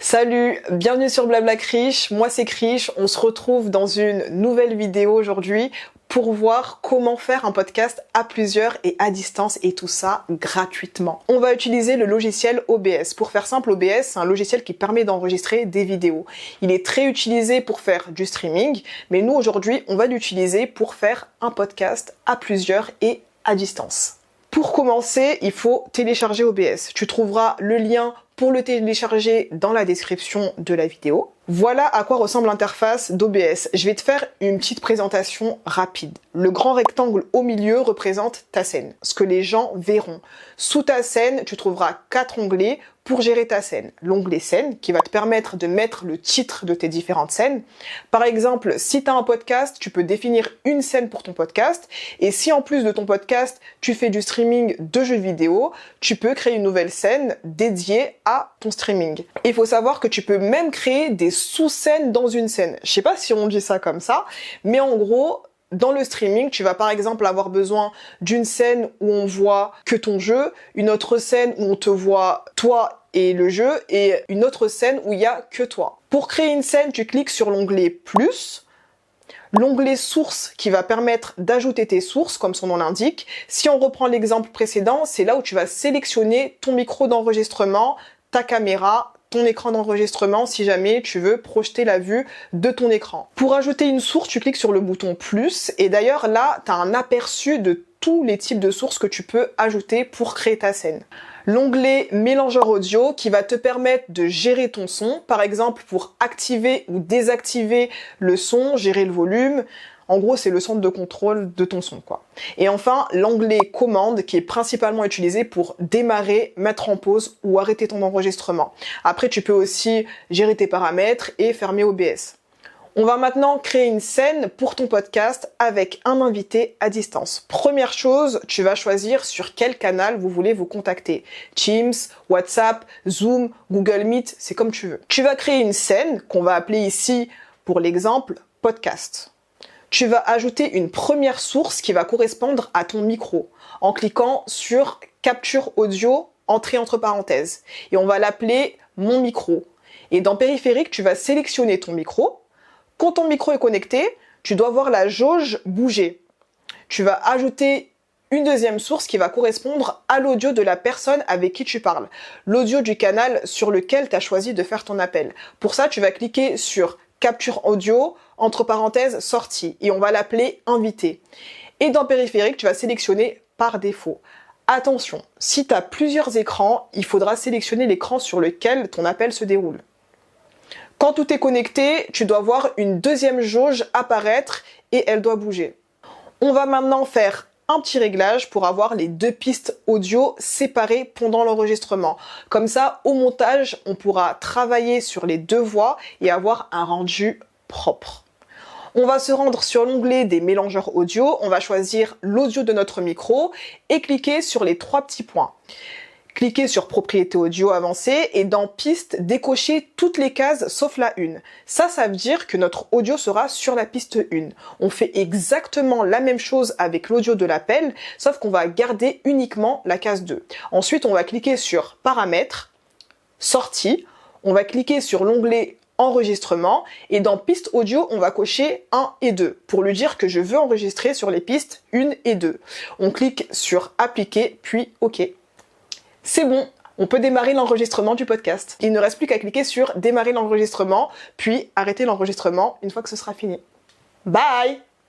Salut, bienvenue sur Blabla Krish, moi c'est Krish, on se retrouve dans une nouvelle vidéo aujourd'hui pour voir comment faire un podcast à plusieurs et à distance et tout ça gratuitement. On va utiliser le logiciel OBS. Pour faire simple, OBS c'est un logiciel qui permet d'enregistrer des vidéos. Il est très utilisé pour faire du streaming, mais nous aujourd'hui on va l'utiliser pour faire un podcast à plusieurs et à distance. Pour commencer, il faut télécharger OBS. Tu trouveras le lien pour le télécharger dans la description de la vidéo. Voilà à quoi ressemble l'interface d'OBS. Je vais te faire une petite présentation rapide. Le grand rectangle au milieu représente ta scène, ce que les gens verront. Sous ta scène, tu trouveras 4 onglets pour gérer ta scène. L'onglet scène qui va te permettre de mettre le titre de tes différentes scènes. Par exemple, si tu as un podcast, tu peux définir une scène pour ton podcast. Et si en plus de ton podcast, tu fais du streaming de jeux vidéo, tu peux créer une nouvelle scène dédiée à ton streaming. Il faut savoir que tu peux même créer des sous-scènes dans une scène. Je sais pas si on dit ça comme ça, mais en gros, dans le streaming, tu vas par exemple avoir besoin d'une scène où on voit que ton jeu, une autre scène où on te voit toi et le jeu, et une autre scène où il y a que toi. Pour créer une scène, tu cliques sur l'onglet plus, l'onglet source qui va permettre d'ajouter tes sources, comme son nom l'indique. Si on reprend l'exemple précédent, c'est là où tu vas sélectionner ton micro d'enregistrement, ta caméra, ton écran d'enregistrement si jamais tu veux projeter la vue de ton écran. Pour ajouter une source, tu cliques sur le bouton plus et d'ailleurs là, tu as un aperçu de tous les types de sources que tu peux ajouter pour créer ta scène. L'onglet mélangeur audio qui va te permettre de gérer ton son, par exemple pour activer ou désactiver le son, gérer le volume. En gros, c'est le centre de contrôle de ton son, quoi. Et enfin, l'onglet commande qui est principalement utilisé pour démarrer, mettre en pause ou arrêter ton enregistrement. Après, tu peux aussi gérer tes paramètres et fermer OBS. On va maintenant créer une scène pour ton podcast avec un invité à distance. Première chose, tu vas choisir sur quel canal vous voulez vous contacter. Teams, WhatsApp, Zoom, Google Meet, c'est comme tu veux. Tu vas créer une scène qu'on va appeler ici, pour l'exemple, podcast. Tu vas ajouter une première source qui va correspondre à ton micro en cliquant sur capture audio, entrée entre parenthèses. Et on va l'appeler mon micro. Et dans périphérique, tu vas sélectionner ton micro. Quand ton micro est connecté, tu dois voir la jauge bouger. Tu vas ajouter une deuxième source qui va correspondre à l'audio de la personne avec qui tu parles. L'audio du canal sur lequel tu as choisi de faire ton appel. Pour ça, tu vas cliquer sur capture audio, entre parenthèses, sortie. Et on va l'appeler invité. Et dans périphérique, tu vas sélectionner par défaut. Attention, si tu as plusieurs écrans, il faudra sélectionner l'écran sur lequel ton appel se déroule. Quand tout est connecté, tu dois voir une deuxième jauge apparaître et elle doit bouger. On va maintenant faire un petit réglage pour avoir les deux pistes audio séparées pendant l'enregistrement. Comme ça, au montage, on pourra travailler sur les deux voix et avoir un rendu propre. On va se rendre sur l'onglet des mélangeurs audio, on va choisir l'audio de notre micro et cliquer sur les 3 petits points. Cliquez sur propriété audio avancée et dans piste, décochez toutes les cases sauf la 1. Ça veut dire que notre audio sera sur la piste 1. On fait exactement la même chose avec l'audio de l'appel, sauf qu'on va garder uniquement la case 2. Ensuite, on va cliquer sur paramètres, sortie, on va cliquer sur l'onglet enregistrement et dans piste audio, on va cocher 1 et 2 pour lui dire que je veux enregistrer sur les pistes 1 et 2. On clique sur appliquer puis OK. C'est bon, on peut démarrer l'enregistrement du podcast. Il ne reste plus qu'à cliquer sur démarrer l'enregistrement, puis arrêter l'enregistrement une fois que ce sera fini. Bye!